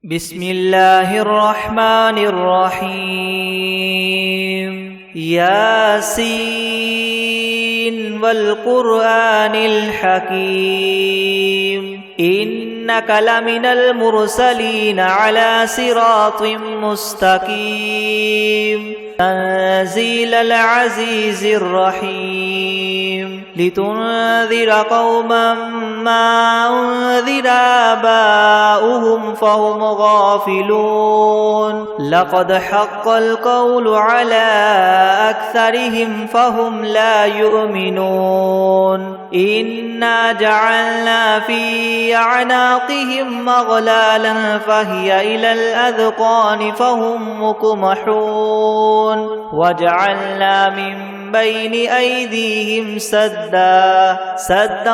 بسم الله الرحمن الرحيم ياسين والقرآن الحكيم إنك لمن المرسلين على صراط مستقيم تنزيل العزيز الرحيم لتنذر قوما ما أنذر آباؤهم فهم غافلون لقد حق القول على أكثرهم فهم لا يؤمنون إنا جعلنا في أعناقهم أغلالا فهي إلى الأذقان فهم مقمحون وجعلنا من بين أيديهم سدا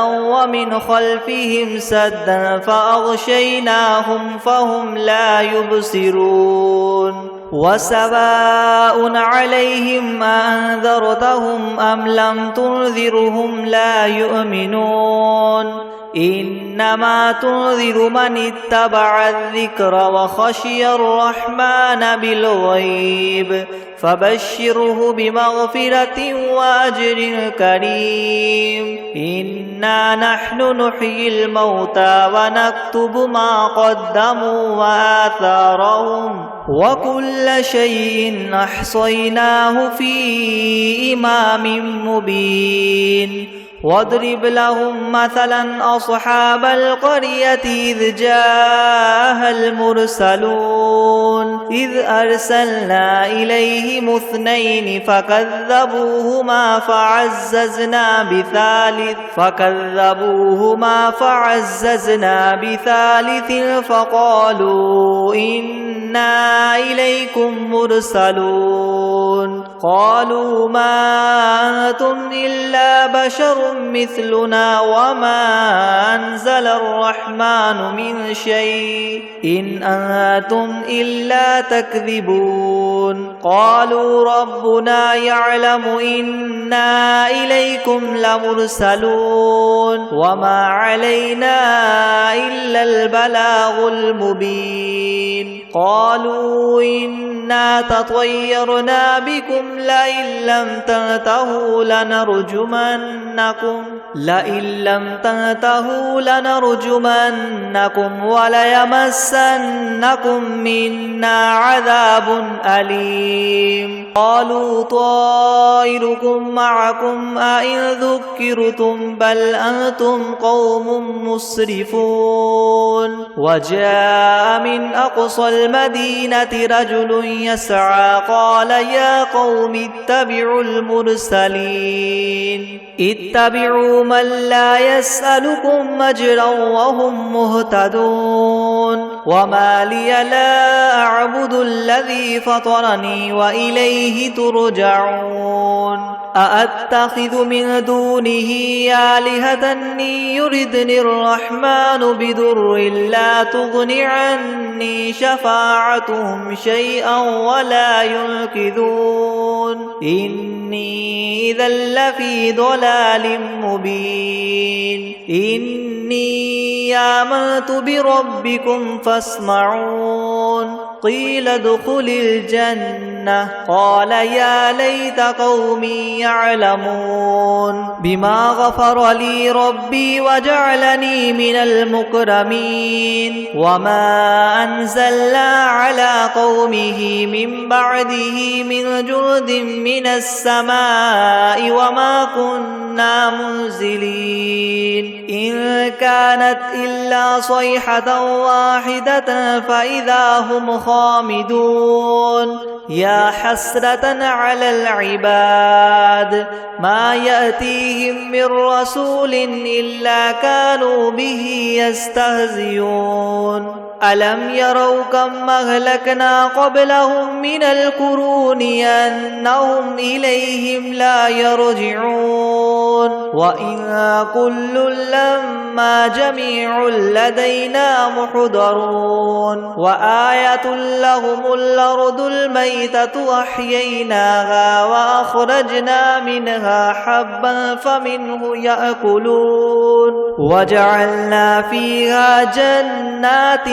ومن خلفهم سدا فأغشيناهم فهم لا يبصرون وسواء عليهم أنذرتهم أم لم تنذرهم لا يؤمنون إنما تنذر من اتبع الذكر وخشي الرحمن بالغيب فبشره بمغفرة وأجر كريم إنا نحن نحيي الموتى ونكتب ما قدموا وآثارهم وكل شيء أحصيناه في إمام مبين واضرب لهم مثلا أصحاب القرية إذ جاءها المرسلون إذ أرسلنا إليهم اثنين فكذبوهما فعززنا بثالث فقالوا إنا إليكم مرسلون قالوا ما أنتم إلا بشر مثلنا وما أنزل الرحمن من شيء إن أنتم إلا تكذبون قالوا ربنا يعلم إنا إليكم لمرسلون وما علينا إلا البلاغ المبين قالوا إنا تطيرنا بكم لئن لم تنتهوا لنرجمنكم وليمسنكم منا عذاب أليم قالوا طائركم معكم أئن ذكرتم بل أنتم قوم مسرفون وجاء من أقصى المدينة رجل يسعى قال يا قوم اتبعوا المرسلين اتبعوا من لا يسألكم أجرا وهم مهتدون وما لي لا أعبد الذي فطرني وإليه ترجعون أأتخذ من دونه آلهة إن يردني الرحمن بضر لا تغن عني شفاعتهم شيئا ولا ينقذون إني إذا لفي ضلال مبين إني آمنت بربكم فاسمعون قيل ادخل الجنة قال يا ليت قومي يعلمون بما غفر لي ربي وجعلني من المكرمين وما أنزلنا على قومه من بعده من جند من السماء وما كنا منزلين إن كانت إلا صيحة واحدة فإذا هم خامدون يا حسرة على العباد ما يأتيهم من رسول إلا كانوا به يستهزئون ألم يروا كم أهلكنا قبلهم من القرون أنهم إليهم لا يرجعون وإن كل لما جميع لدينا محضرون وآية لهم الأرض الميتة أحييناها وأخرجنا منها حبا فمنه يأكلون وجعلنا فيها جنات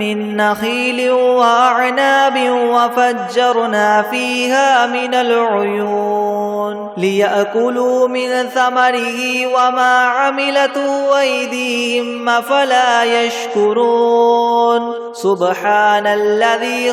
من نخيل وأعناب وفجرنا فيها من العيون ليأكلوا من ثمره وما عملته أيديهم أفلا يشكرون سبحان الذي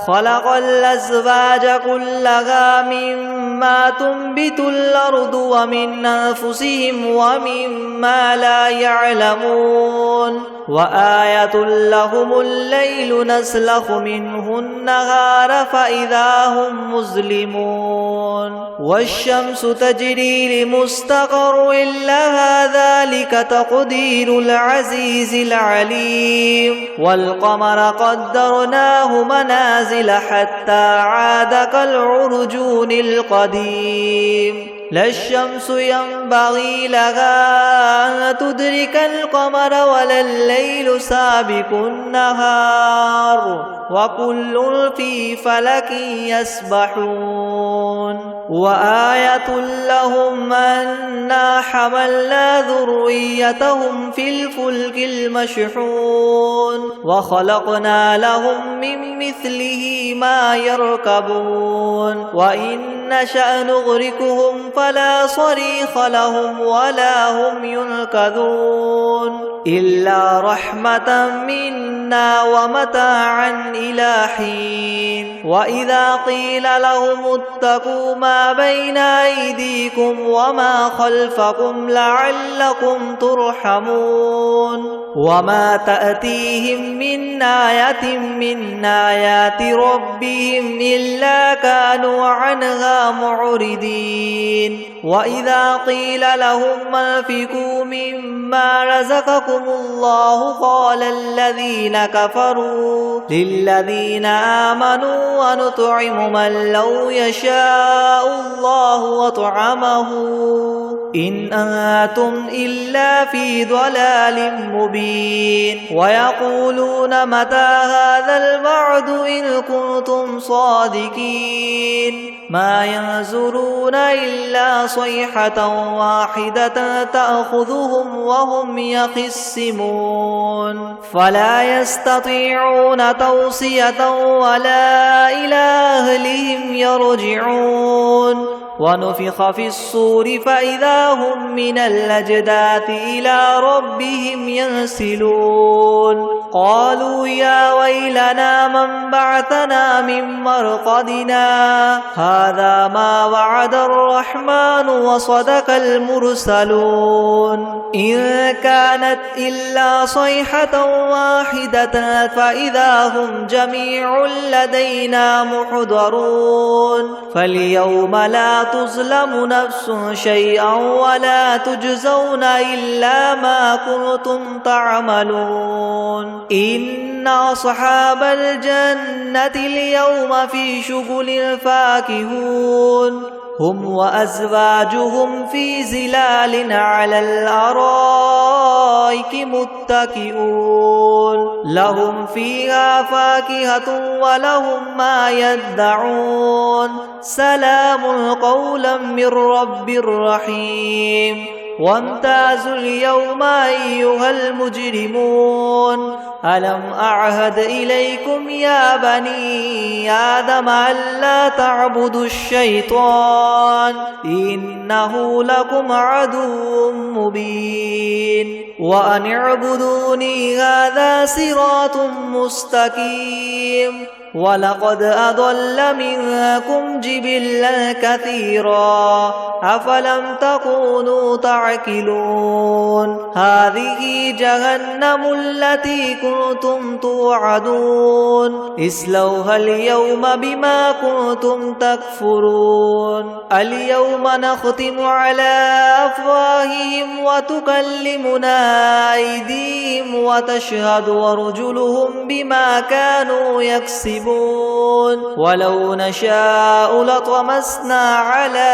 خلق الأزواج كلها مما تنبت الأرض ومن أنفسهم ومما لا يعلمون وآية لهم الليل نسلخ منه النهار فإذا هم مظلمون والشمس تجري لمستقر لها ذلك تقدير العزيز العليم والقمر قدرناه منازل حتى عاد كالعرجون القديم لا الشمس ينبغي لها أن تدرك القمر ولا الليل سابق النهار وكل في فلك يسبحون وآية لهم أنا حملنا ذريتهم في الفلك المشحون وخلقنا لهم من مثله ما يركبون وإن نشأ نغرقهم فلا صريخ لهم ولا هم ينقذون إلا رحمة منا ومتاعا إلى حين وإذا قيل لهم اتقوا ما بين أيديكم وما خلفكم لعلكم ترحمون وما تأتيهم من آية من آيات ربهم إلا كانوا عنها معرضين وإذا قيل لهم أنفقوا مما رزقكم الله قال الذين كفروا للذين آمنوا ونطعم من لو يشاء الله وطعمه إن أنتم إلا في ضلال مبين ويقولون متى هذا الوعد إن كنتم صادقين ما ينظرون إلا صيحة واحدة تأخذهم وهم يخصمون فلا يستطيعون توصية ولا إلى أهلهم يرجعون ونفخ في الصور فإذا هم من الأجداث إلى ربهم ينسلون قالوا يا ويلنا من بعثنا من مرقدنا هذا ما وعد الرحمن وصدق المرسلون إن كانت إلا صيحة واحدة فإذا هم جميع لدينا محضرون فاليوم لا تظلم نفس شيئا ولا تجزون إلا ما كنتم تعملون إن أصحاب الجنة اليوم في شغل فاكهون هم وأزواجهم في ظلال على الأرائك متكئون لهم فيها فاكهة ولهم ما يدعون سلام قولا من رب رحيم وامتازوا اليوم أيها المجرمون ألم أعهد إليكم يا بني آدم ألا تعبدوا الشيطان إنه لكم عدو مبين وأن اعبدوني هذا صراط مستقيم ولقد أضل منكم جبلا كثيرا أفلم تكونوا تعقلون هذه جهنم التي كنتم توعدون اصلوها اليوم بما كنتم تكفرون اليوم نختم على أفواههم وتكلمنا أيديهم وتشهد أرجلهم بما كانوا يكسبون ولو نشاء لطمسنا على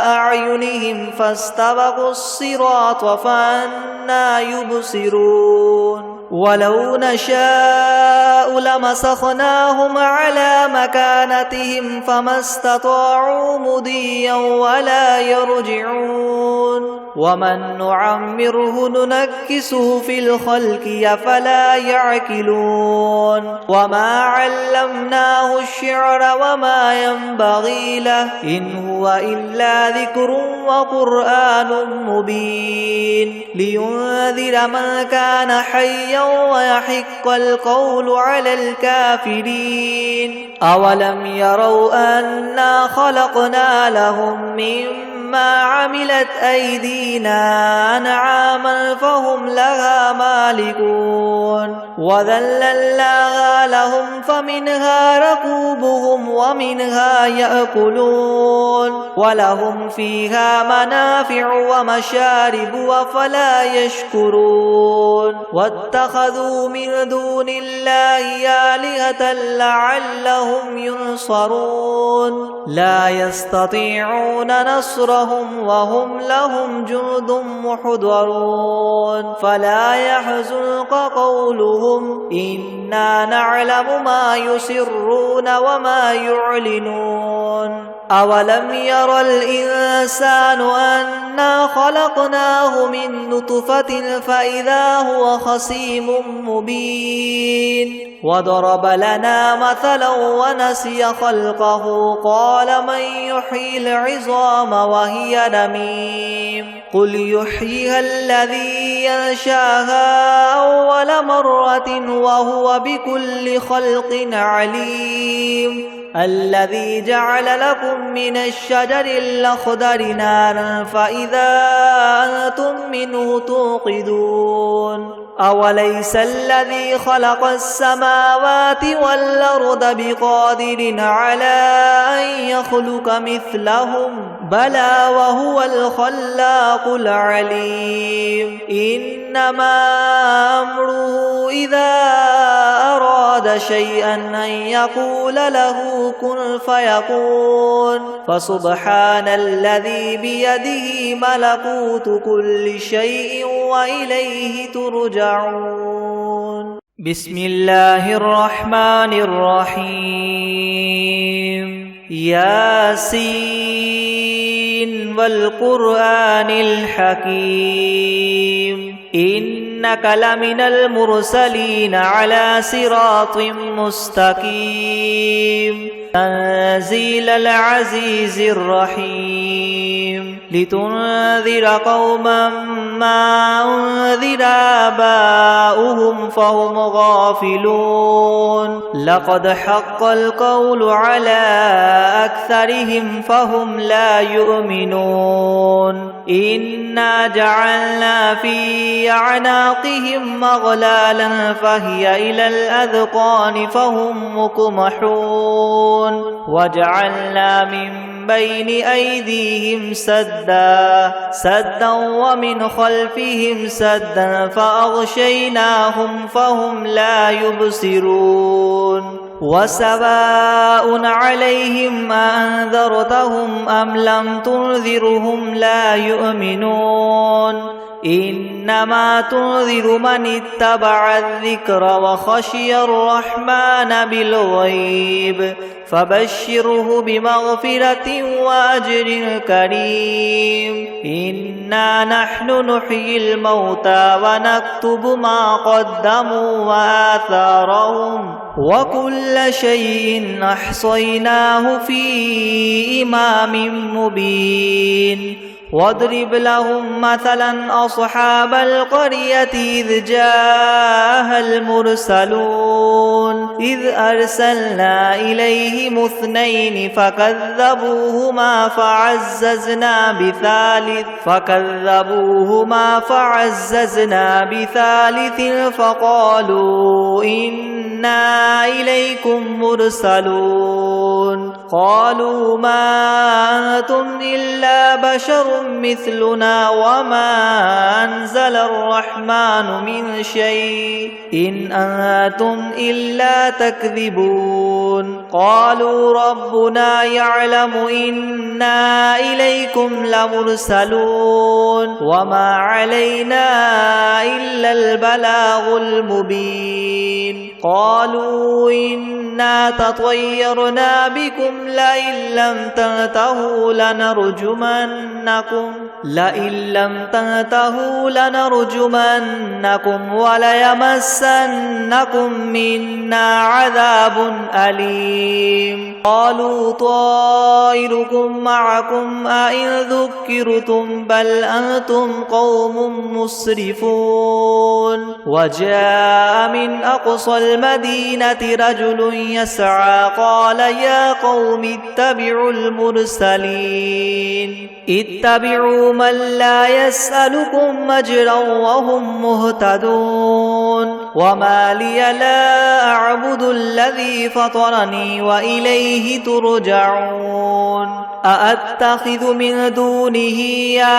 أعينهم فاستبقوا الصراط فأنى يبصرون ولو نشاء لمسخناهم على مكانتهم فما استطاعوا مضيا ولا يرجعون ومن نعمره ننكسه في الخلق أفلا يعقلون وما علمناه الشعر وما ينبغي له إن هو إلا ذكر وقرآن مبين لينذر من كان حيا ويحق القول على الكافرين أولم يروا أنا خلقنا لهم مما عملت أيدينا أنعاما فهم لها مالكون وذللناها لهم فمنها ركوبهم ومنها يأكلون ولهم فيها منافع ومشارب أفلا يشكرون واتخذوا من دون الله آلهة لعلهم ينصرون لا يستطيعون نصرهم وهم لهم جند محضرون فلا يحزنك قولهم إنا نعلم ما يسرون وما يعلنون أولم ير الإنسان أنا خلقناه من نطفة فإذا هو خصيم مبين وضرب لنا مثلا ونسي خلقه قال من يحيي العظام وهي رميم قل يحييها الذي ينشاها أول مرة وهو بكل خلق عليم الذي جعل لكم من الشجر الأخضر نارا فإذا أنتم منه توقدون أوليس الذي خلق السماوات والأرض بقادر على أن يخلق مثلهم بلى وهو الخلاق العليم إنما أمره إذا أراد شيئا أن يقول له كن فيكون فسبحان الذي بيده ملكوت كل شيء وإليه ترجعون بسم الله الرحمن الرحيم ياسين والقرآن الحكيم إنك لمن المرسلين على صراط مستقيم تنزيل العزيز الرحيم لتنذر قوما ما أنذر آباؤهم فهم غافلون لقد حق القول على أكثرهم فهم لا يؤمنون إنا جعلنا في أعناقهم مغلالا فهي إلى الأذقان فهم مقمحون وجعلنا من بين أيديهم سدا ومن خلفهم سدا فأغشيناهم فهم لا يبصرون وسواء عليهم أنذرتهم أم لم تنذرهم لا يؤمنون إنما تنذر من اتبع الذكر وخشي الرحمن بالغيب فبشره بمغفرة وأجر كريم إنا نحن نحيي الموتى ونكتب ما قدموا وآثارهم وكل شيء أحصيناه في إمام مبين واضرب لهم مثلا أصحاب القرية إذ جاءها المرسلون إذ أرسلنا إليهم اثنين فكذبوهما فعززنا بثالث فقالوا إنا إليكم مرسلون قالوا ما أنتم إلا بشر مثلنا وما أنزل الرحمن من شيء إن أنتم إلا تكذبون قالوا ربنا يعلم إنا إليكم لمرسلون وما علينا إلا البلاغ المبين قالوا إنا تطيرنا بكم لئن لم تنتهوا لنرجمنكم وليمسنكم منا عذاب أليم قالوا طائركم معكم أئن ذكرتم بل أنتم قوم مسرفون وجاء من أقصى المدينة رجل يسعى قال يا قوم اتبعوا المرسلين اتبعوا من لا يسألكم أجرا وهم مهتدون وما لي لا أعبد الذي فطرني وإليه ترجعون أأتخذ من دونه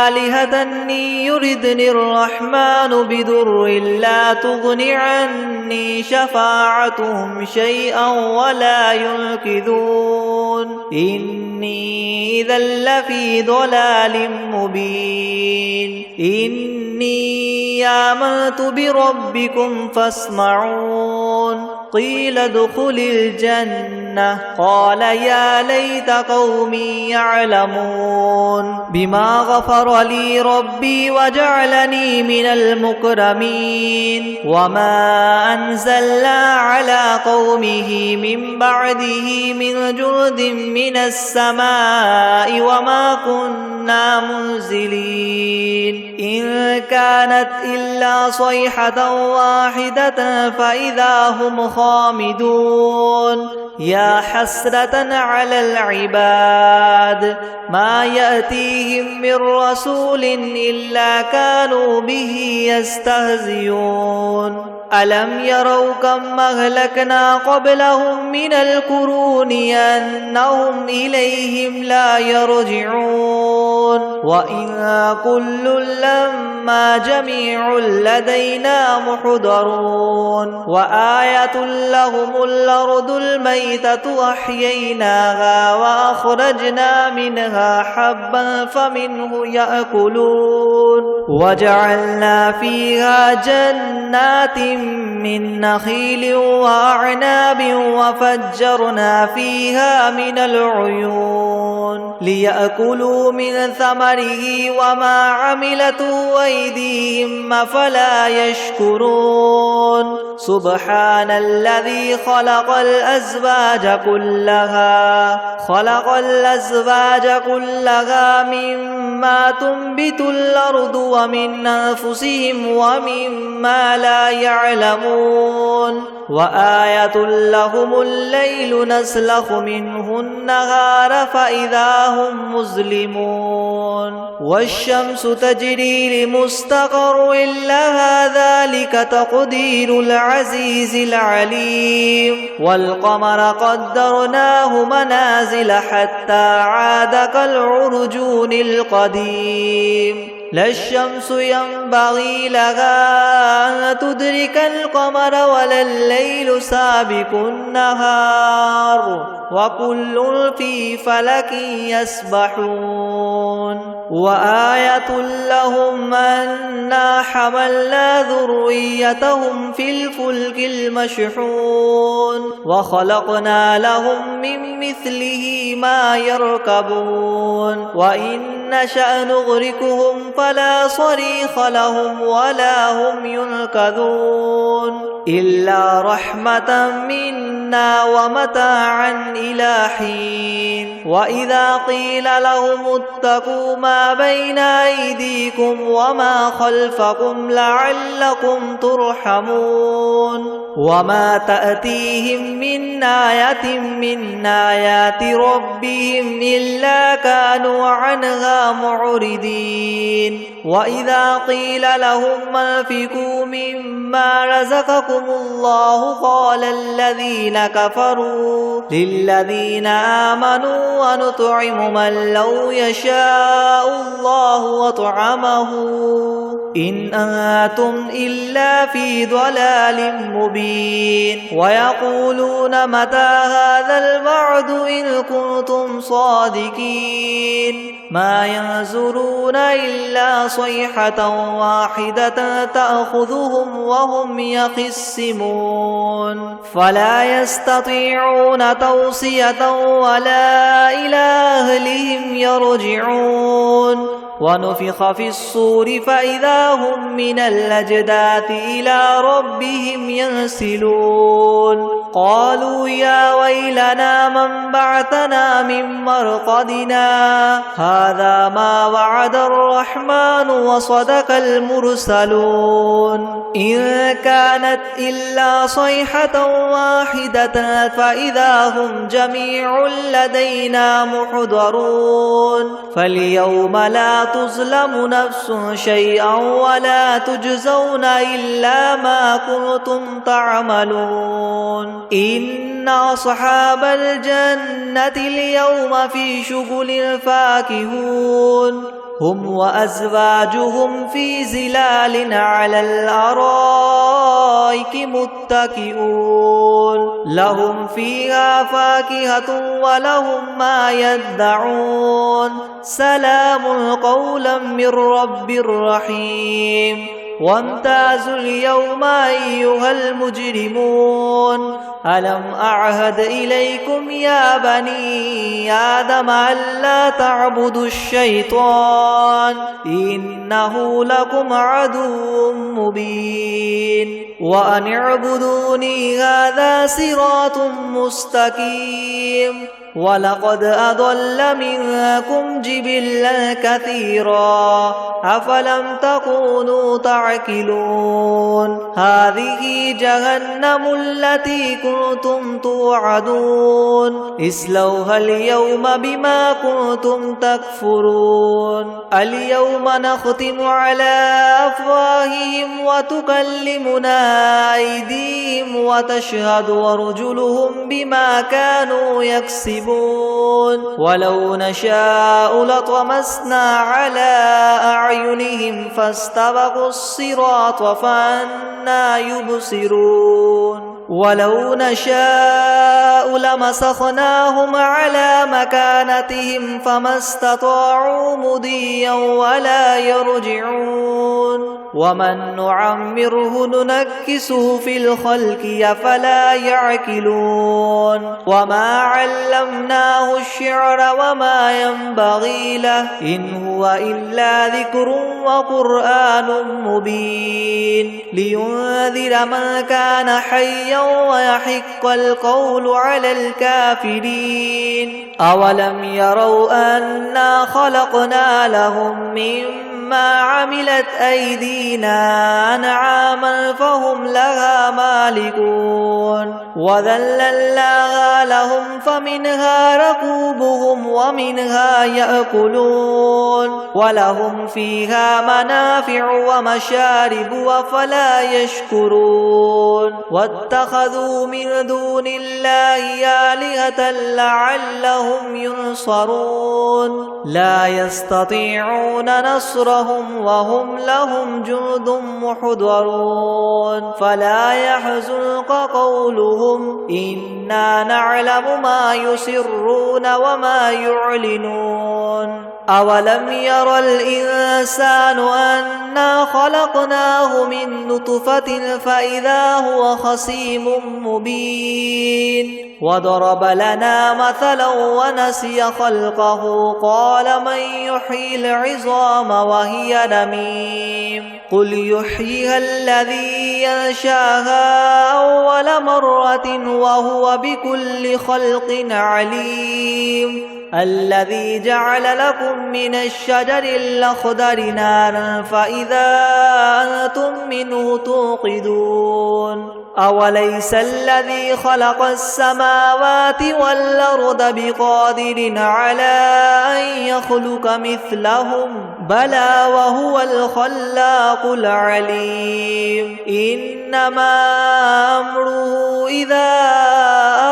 آلهة إن يردني الرحمن بضر لا تغن عني شفاعتهم شيئا ولا ينقذون إني إذا لفي ضلال مبين إني آمنت بربكم فاسمعون قيل ادخل الجنة قال يا ليت قومي يعلمون بما غفر لي ربي وجعلني من المكرمين وما أنزلنا على قومه من بعده من جند من السماء وما كنا منزلين إن كانت إلا صيحة واحدة فإذا هم خامدون يا حسرة على العباد ما يأتيهم من رسول إلا كانوا به يستهزئون ألم يروا كم أهلكنا قبلهم من القرون أنهم إليهم لا يرجعون وإن كل لما جميع لدينا محضرون وآية لهم الأرض الميتة أحييناها وأخرجنا منها حبا فمنه يأكلون وجعلنا فيها جنات من نخيل وأعناب وفجرنا فيها من العيون ليأكلوا من ثمره وما عملته أيديهم أفلا يشكرون سبحان الذي خلق الأزواج كلها مما تنبت الأرض ومن أنفسهم ومما لا يعلمون وآية لهم الليل نسلخ منه النهار فإذا هم مظلمون والشمس تجري لمستقر لها ذلك تقدير العزيز العليم والقمر قدرناه منازل حتى عاد كالعرجون القديم لا الشمس ينبغي لها أن تدرك القمر ولا الليل سابق النهار وكل في فلك يسبحون وآية لهم أنا حملنا ذريتهم في الفلك المشحون وخلقنا لهم من مثله ما يركبون وإن نشأ نغرقهم فلا صريخ لهم ولا هم ينقذون إلا رحمة منا ومتاعا إلى حين وإذا قيل لهم اتقوا ما بين أيديكم وما خلفكم لعلكم ترحمون وما تأتيهم من آية من آيات ربهم إلا كانوا عنها معرضين وإذا قيل لهم أنفقوا مما رزقكم الله قال الذين كفروا للذين آمنوا ونطعم من لو يشاء الله وطعمه إن أنتم إلا في ضلال مبين ويقولون متى هذا الوعد إن كنتم صادقين ما ينظرون إلا صيحة واحدة تأخذهم وهم يخصون يخصمون فلا يستطيعون توصية ولا إلى أهلهم يرجعون ونفخ في الصور فإذا هم من الأجداث إلى ربهم ينسلون قالوا يا ويلنا من بعثنا من مرقدنا هذا ما وعد الرحمن وصدق المرسلون إن كانت إلا صيحة واحدة فإذا هم جميع لدينا محضرون فاليوم لا تظلم نفس شيئا ولا تجزون إلا ما كنتم تعملون إن أصحاب الجنة اليوم في شغل فاكهون هم وأزواجهم في ظلال على الأرائك متكئون لهم فيها فاكهة ولهم ما يدعون سلام قولا من رب رحيم وامتازوا اليوم أيها المجرمون ألم أعهد إليكم يا بني آدم ألا تعبدوا الشيطان إنه لكم عدو مبين وأن اعبدوني هذا صراط مستقيم ولقد أضل منكم جبلا كثيرا أفلم تكونوا تعقلون هذه جهنم التي كنتم توعدون اصلوها اليوم بما كنتم تكفرون اليوم نختم على أفواههم وتكلمنا أيديهم وتشهد أرجلهم بما كانوا يكسبون ولو نشاء لطمسنا على أعينهم فاستبقوا الصراط فأنى يبصرون ولو نشاء لمسخناهم على مكانتهم فما استطاعوا مضيا ولا يرجعون ومن نعمره ننكسه في الخلق أفلا يعقلون وما علمناه الشعر وما ينبغي له إن هو إلا ذكر وقرآن مبين لينذر من كان حيا ويحق القول على الكافرين أولم يروا أنا خلقنا لهم مما عملت أيدينا أنعاما فهم لها مالكون وذللناها لهم فمنها ركوبهم ومنها يأكلون ولهم فيها منافع ومشارب وفلا يشكرون واتخذوا من دون الله آلهة لعلهم ينصرون لا يستطيعون نصرهم وهم لهم جند محضرون فلا يحزنك قولهم إنا نعلم ما يسرون وما يعلنون أولم ير الإنسان أنا خلقناه من نطفة فإذا هو خصيم مبين وضرب لنا مثلا ونسي خلقه قال من يحيي العظام وهي رميم قل يحييها الذي ينشاها أول مرة وهو بكل خلق عليم الذي جعل لكم من الشجر الأخضر نارا فإذا أنتم منه توقدون أوليس الذي خلق السماوات والأرض بقادر على أن يخلق مثلهم بلى وهو الخلاق العليم إنما أمره إذا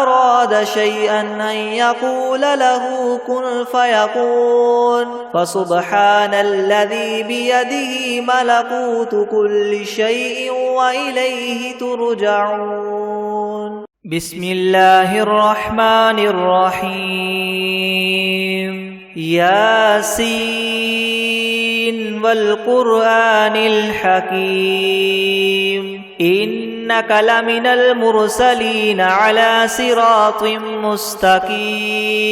أراد شيئا أن يقول له كن فيكون فسبحان الذي بيده ملكوت كل شيء وإليه ترجعون بسم الله الرحمن الرحيم ياسين والقرآن الحكيم إنك لمن المرسلين على صراط مستقيم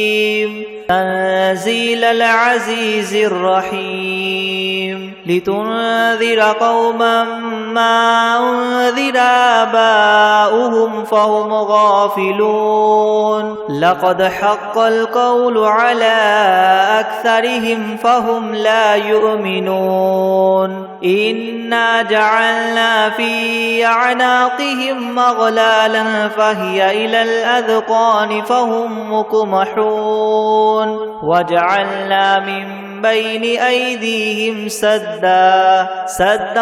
تنزيل العزيز الرحيم لتنذر قوما ما أنذر آباؤهم فهم غافلون لقد حق القول على أكثرهم فهم لا يؤمنون إنا جعلنا في أعناقهم أغلالا فهي إلى الأذقان فهم مقمحون وجعلنا من بين أيديهم سدا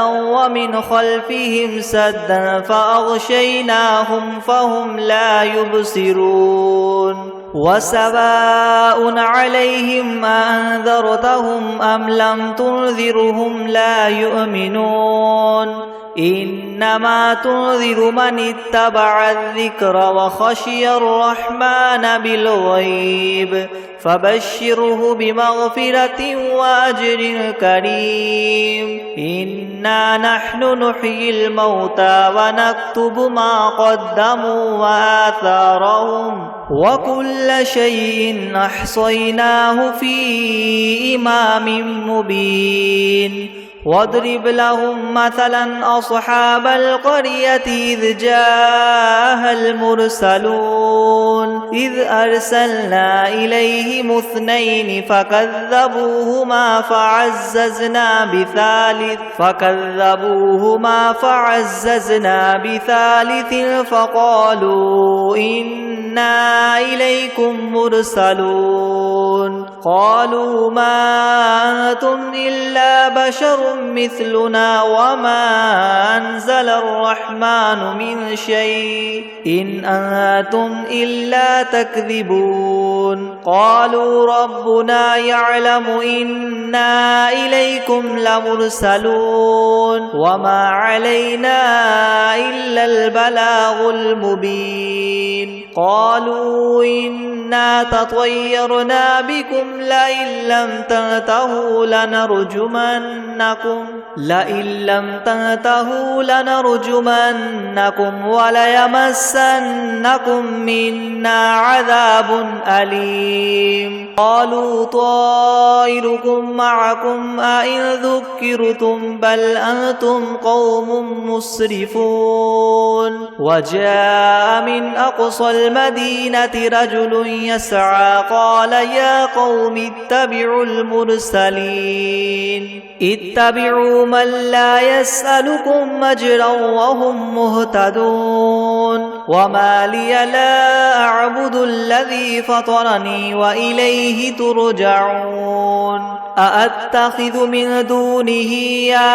ومن خلفهم سدا فأغشيناهم فهم لا يبصرون وسواء عليهم أنذرتهم أم لم تنذرهم لا يؤمنون إنما تنذر من اتبع الذكر وخشي الرحمن بالغيب فبشره بمغفرة وأجر كريم إنا نحن نحيي الموتى ونكتب ما قدموا وآثارهم وكل شيء أحصيناه في إمام مبين واضرب لهم مثلا أصحاب القرية إذ جاءها المرسلون إذ أرسلنا إليهم اثنين فكذبوهما فعززنا بثالث فقالوا إنا إليكم مرسلون قالوا ما أنتم إلا بشر مثلنا وما أنزل الرحمن من شيء إن أنتم إلا تكذبون قالوا ربنا يعلم إنا إليكم لمرسلون وما علينا إلا البلاغ المبين قالوا إنا تطيرنا بكم لئن لم تنتهوا لنرجمنكم وليمسنكم منا عذاب أليم قالوا طائركم معكم أئن ذكرتم بل أنتم قوم مسرفون وجاء من أقصى المدينة رجل يسعى قال يا قوم اتبعوا المرسلين اتبعوا من لا يسألكم أجرا وهم مهتدون وما لي لا أعبد الذي فطرني وإليه ترجعون أأتخذ من دونه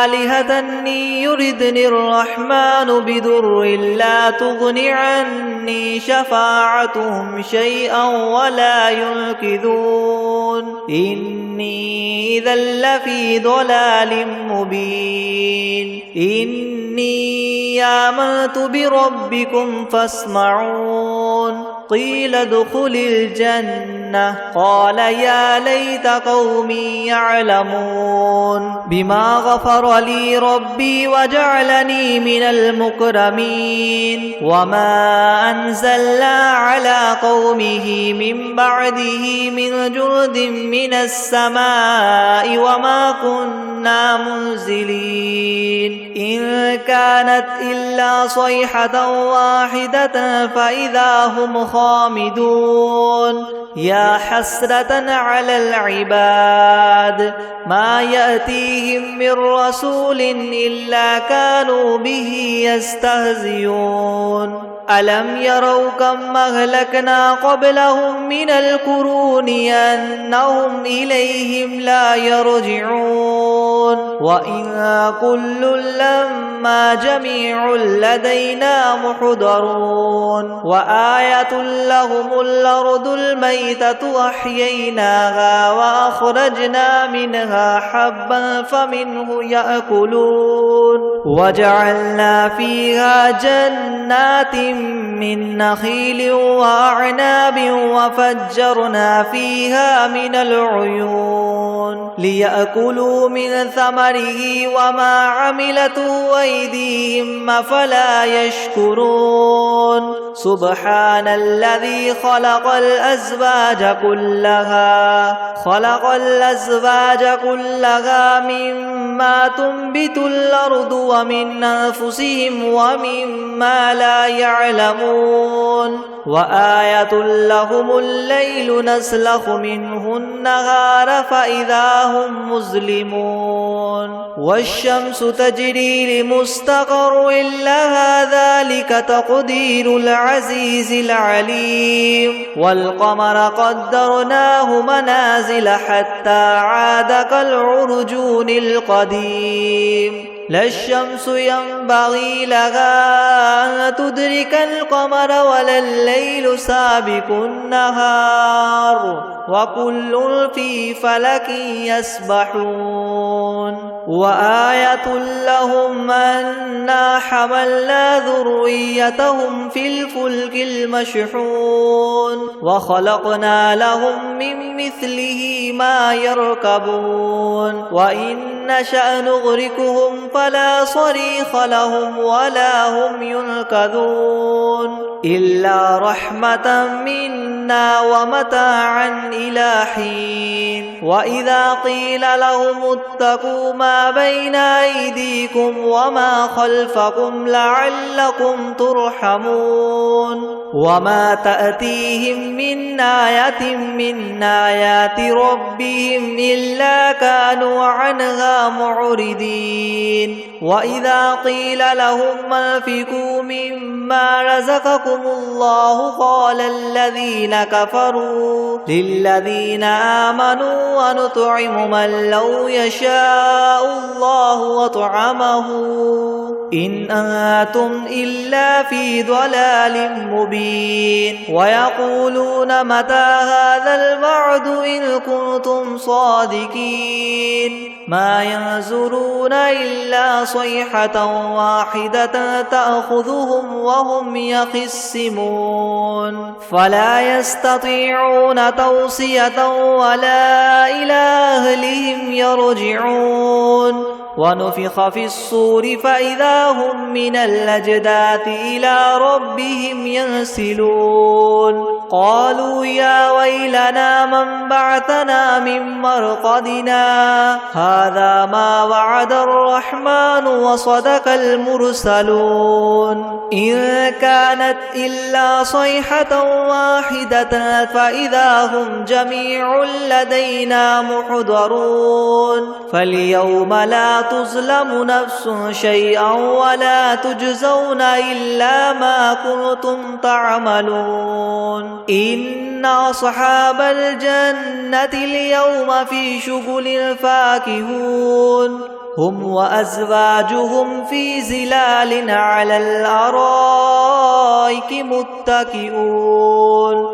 آلهة يردني الرحمن بضر لا تغن عني شفاعتهم شيئا ولا ينقذون إني إذا لفي ضلال مبين إني آمنت بربكم فاسمعون قيل ادخل الجنة قال يا ليت قومي يعلمون بما غفر لي ربي وجعلني من المكرمين وما أنزلنا على قومه من بعده من جند من السماء وما كنا منزلين إن كانت إلا صيحة واحدة فإذا هم خامدون يا حسرة على العباد ما يأتيهم من رسول إلا كانوا به يستهزئون ألم يروا كم أهلكنا قبلهم من القرون أنهم إليهم لا يرجعون وإن كل لما جميع لدينا محضرون وآية لهم الأرض الميتة أحييناها وأخرجنا منها حبا فمنه يأكلون وجعلنا فيها جنات من نخيل وأعناب وفجرنا فيها من العيون ليأكلوا من ثمره ثمره وما عملته أيديهم أفلا يشكرون سبحان الذي خلق الأزواج كلها مما تنبت الأرض ومن أنفسهم ومما لا يعلمون وآية لهم الليل نسلخ منه النهار فإذا هم مظلمون والشمس تجري لمستقر لها ذلك تقدير العزيز العليم والقمر قدرناه منازل حتى عاد كالعرجون القديم لا الشمس ينبغي لها أن تدرك القمر ولا الليل سابق النهار وكل في فلك يسبحون وآية لهم أنا حملنا ذريتهم في الفلك المشحون وخلقنا لهم من مثله ما يركبون وإن نشأ نغرقهم فلا صريخ لهم ولا هم ينقذون إلا رحمة منا ومتاعا إلى حين وإذا قيل لهم اتقوا ما بين أيديكم وما خلفكم لعلكم ترحمون وما تأتيهم من آية من آيات ربهم إلا كانوا عنها معرضين وإذا قيل لهم أنفقوا مما رزقكم الله قال الذين كفروا للذين آمنوا ونطعم من لو يشاء الله وطعمه إن أنتم إلا في ضلال مبين ويقولون متى هذا الوعد إن كنتم صادقين ما ينظرون إلا صيحة واحدة تأخذهم وهم يخصمون فلا يستطيعون توصية ولا إلى أهلهم يرجعون ونفخ في الصور فإذا هم من الأجداث إلى ربهم ينسلون قالوا يا ويلنا من بعثنا من مرقدنا هذا ما وعد الرحمن وصدق المرسلون إن كانت إلا صيحة واحدة فإذا هم جميع لدينا محضرون فاليوم لا تظلم نفس شيئا ولا تجزون إلا ما كنتم تعملون إن أصحاب الجنة اليوم في شغل فاكهون هم وأزواجهم في ظلال على الأرائك متكئون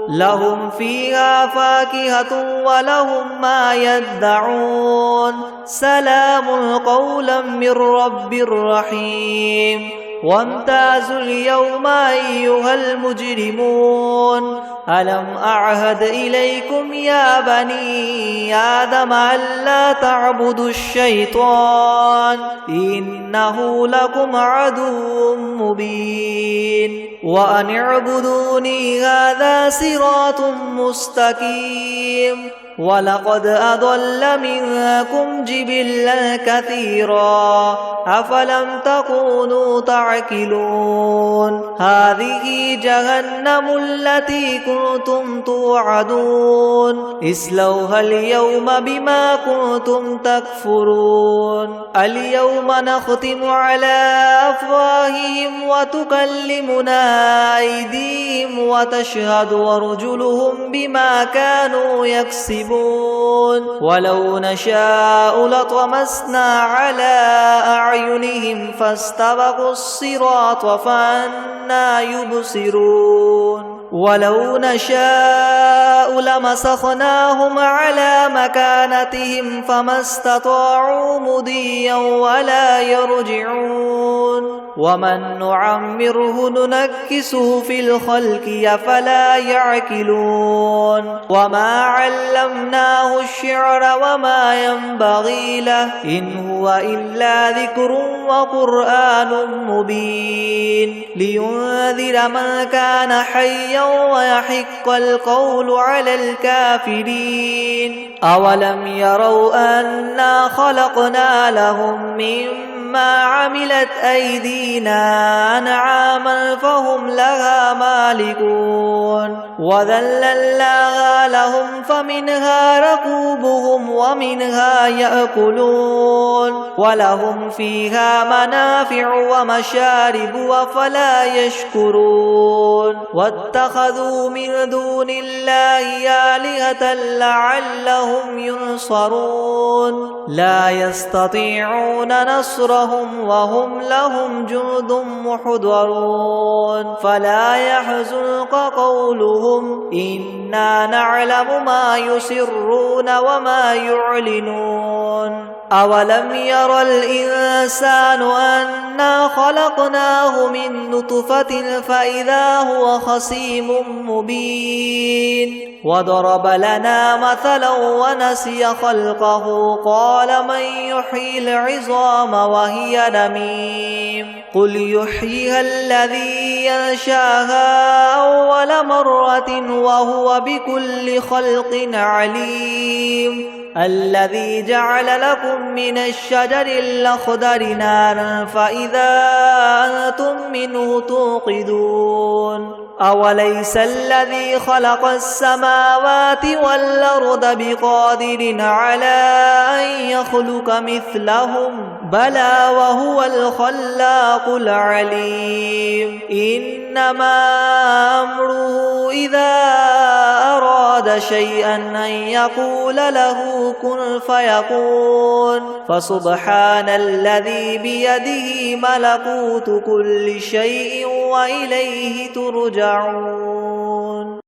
لهم فيها فاكهة ولهم ما يدعون سلام قولا من رب رحيم وامتازوا اليوم أيها المجرمون ألم أعهد إليكم يا بني آدم ألا تعبدوا الشيطان إنه لكم عدو مبين وأن اعبدوني هذا صراط مستقيم ولقد أضل منكم جبلا كثيرا أفلم تكونوا تعقلون هذه جهنم التي كنتم توعدون اصلوها اليوم بما كنتم تكفرون اليوم نختم على أفواههم وتكلمنا أيديهم وتشهد أرجلهم بما كانوا يكسبون ولو نشاء لطمسنا على أعينهم فاستبقوا الصراط فأنى يبصرون ولو نشاء لمسخناهم على مكانتهم فما استطاعوا مضيا ولا يرجعون ومن نعمره ننكسه في الخلق أفلا يعقلون وما علمناه الشعر وما ينبغي له إن هو إلا ذكر وقرآن مبين لينذر من كان حيا ويحق القول على الكافرين أولم يروا أنا خلقنا لهم مما عملت أيدينا أنعاما فهم لها مالكون وذللناها لهم فمنها ركوبهم ومنها يأكلون ولهم فيها منافع ومشارب أفلا يشكرون واتخذوا من دون الله آلهة لعلهم ينصرون لا يستطيعون نصرهم وهم لهم جند محضرون فلا يحزنك قولهم إنا نعلم ما يسرون وما يعلنون أولم ير الإنسان أنا خلقناه من نطفة فإذا هو خصيم مبين وضرب لنا مثلا ونسي خلقه قال من يحيي العظام وهي رميم قل يحييها الذي ينشاها أول مرة وهو بكل خلق عليم الذي جعل لكم من الشجر الأخضر نارا فإذا أنتم منه توقدون أوليس الذي خلق السماوات والأرض بقادر على أن يخلق مثلهم بلى وهو الخلاق العليم إنما أمره إذا أراد شيئا أن يقول له كن فيكون فسبحان الذي بيده ملكوت كل شيء وإليه ترجعون